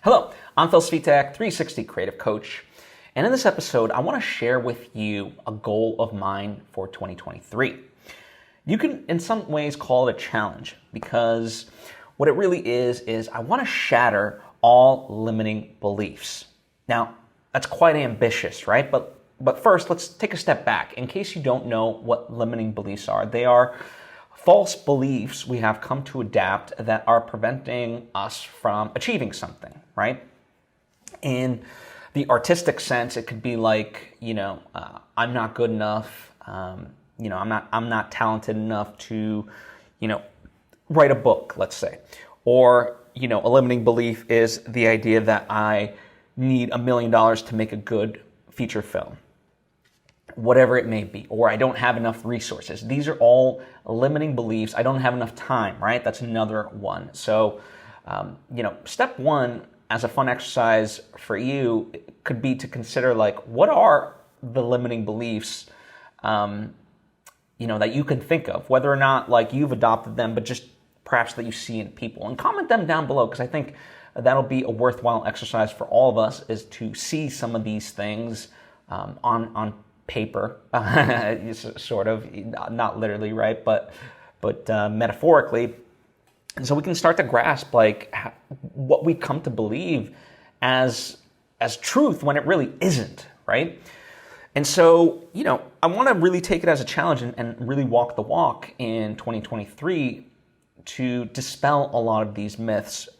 Hello, I'm Svitek, 360 Creative Coach, and in this episode, I want to share with you a goal of mine for 2023. You can, in some ways, call it a challenge because what it really is I want to shatter all limiting beliefs. Now, that's quite ambitious, right? But first, let's take a step back. In case you don't know what limiting beliefs are, they are false beliefs we have come to adapt that are preventing us from achieving something, right? In the artistic sense, it could be like, I'm not good enough. I'm not talented enough to, write a book, let's say. Or, a limiting belief is the idea that I need $1 million to make a good feature film, whatever it may be, or I don't have enough resources. These are all limiting beliefs. I don't have enough time, right? That's another one. So, step one as a fun exercise for you could be to consider what are the limiting beliefs, that you can think of, whether or not you've adopted them, but just perhaps that you see in people, and comment them down below, because I think that'll be a worthwhile exercise for all of us, is to see some of these things on paper, sort of, not literally, right, but metaphorically, and so we can start to grasp what we come to believe as truth when it really isn't, right? And so, I want to really take it as a challenge and really walk the walk in 2023 to dispel a lot of these myths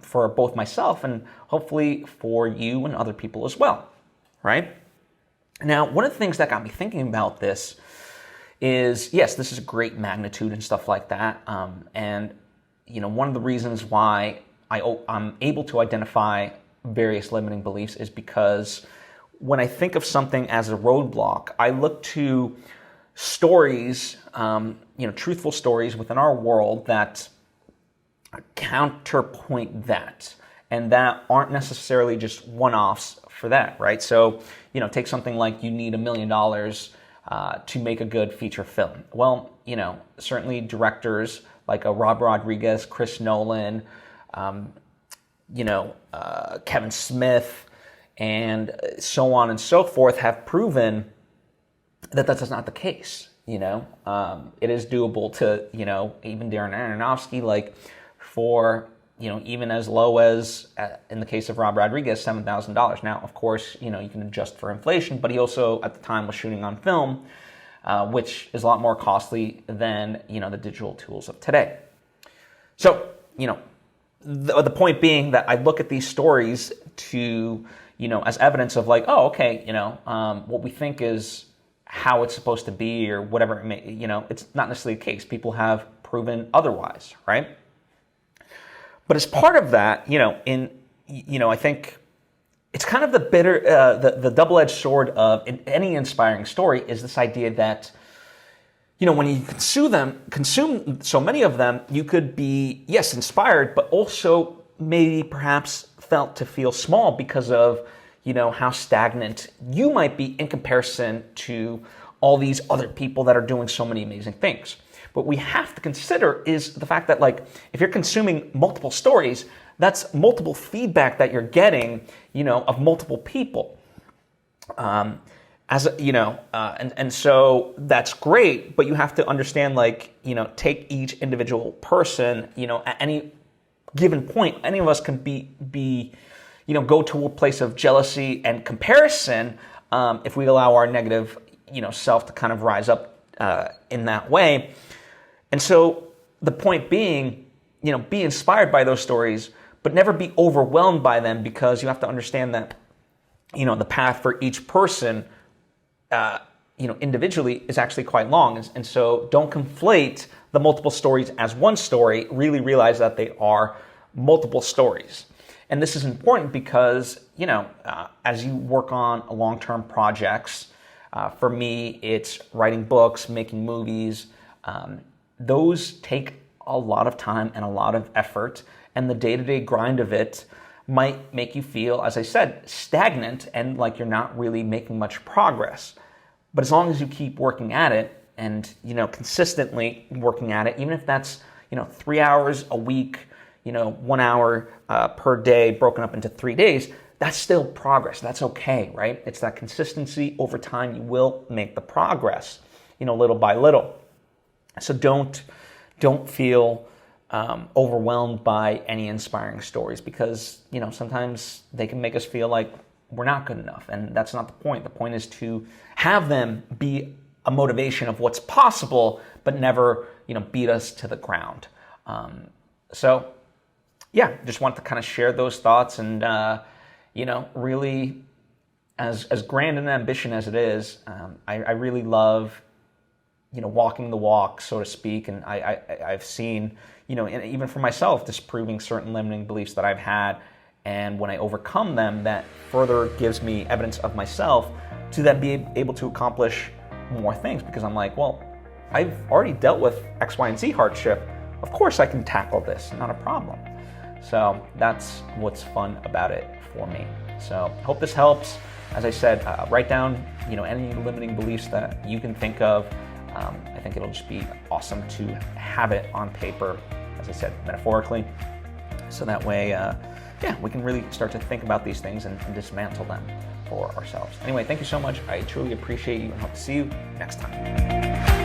for both myself and hopefully for you and other people as well, right? Now, one of the things that got me thinking about this is, yes, this is a great magnitude and stuff like that. And, one of the reasons why I'm able to identify various limiting beliefs is because when I think of something as a roadblock, I look to stories, truthful stories within our world that counterpoint that, and that aren't necessarily just one-offs for that, right? So, take something like you need $1 million to make a good feature film. Well, certainly directors like Rob Rodriguez, Chris Nolan, Kevin Smith, and so on and so forth have proven that that's not the case. It is doable to, even Darren Aronofsky, for even as low as, in the case of Rob Rodriguez, $7,000. Now, of course, you can adjust for inflation, but he also, at the time, was shooting on film, which is a lot more costly than, the digital tools of today. So, the point being that I look at these stories to, as evidence of what we think is how it's supposed to be or whatever it may, it's not necessarily the case. People have proven otherwise, right? But as part of that, I think it's kind of the double-edged sword of any inspiring story is this idea that, when you consume so many of them, you could be, yes, inspired, but also maybe perhaps felt to feel small because of, how stagnant you might be in comparison to all these other people that are doing so many amazing things. What we have to consider is the fact that, if you're consuming multiple stories, that's multiple feedback that you're getting, of multiple people. And so that's great, but you have to understand, take each individual person, at any given point, any of us can be go to a place of jealousy and comparison if we allow our negative, self to kind of rise up in that way. And so the point being, be inspired by those stories, but never be overwhelmed by them, because you have to understand that, the path for each person, individually is actually quite long. And so don't conflate the multiple stories as one story. Really realize that they are multiple stories. And this is important because, as you work on long-term projects, for me, it's writing books, making movies. Those take a lot of time and a lot of effort, and the day-to-day grind of it might make you feel, as I said, stagnant and like you're not really making much progress. But as long as you keep working at it and, consistently working at it, even if that's, 3 hours a week, 1 hour per day broken up into 3 days, that's still progress. That's okay, right? It's that consistency over time. You will make the progress, little by little. So don't feel overwhelmed by any inspiring stories, because sometimes they can make us feel like we're not good enough, and that's not the point. The point is to have them be a motivation of what's possible, but never beat us to the ground. So yeah, just want to kind of share those thoughts, and really, as grand an ambition as it is, I really love walking the walk, so to speak. And I've seen, and even for myself, disproving certain limiting beliefs that I've had. And when I overcome them, that further gives me evidence of myself to then be able to accomplish more things, because I'm like, well, I've already dealt with X, Y, and Z hardship. Of course I can tackle this, not a problem. So that's what's fun about it for me. So hope this helps. As I said, write down, any limiting beliefs that you can think of. I think it'll just be awesome to have it on paper, as I said, metaphorically. So that way, we can really start to think about these things and dismantle them for ourselves. Anyway, thank you so much. I truly appreciate you, and hope to see you next time.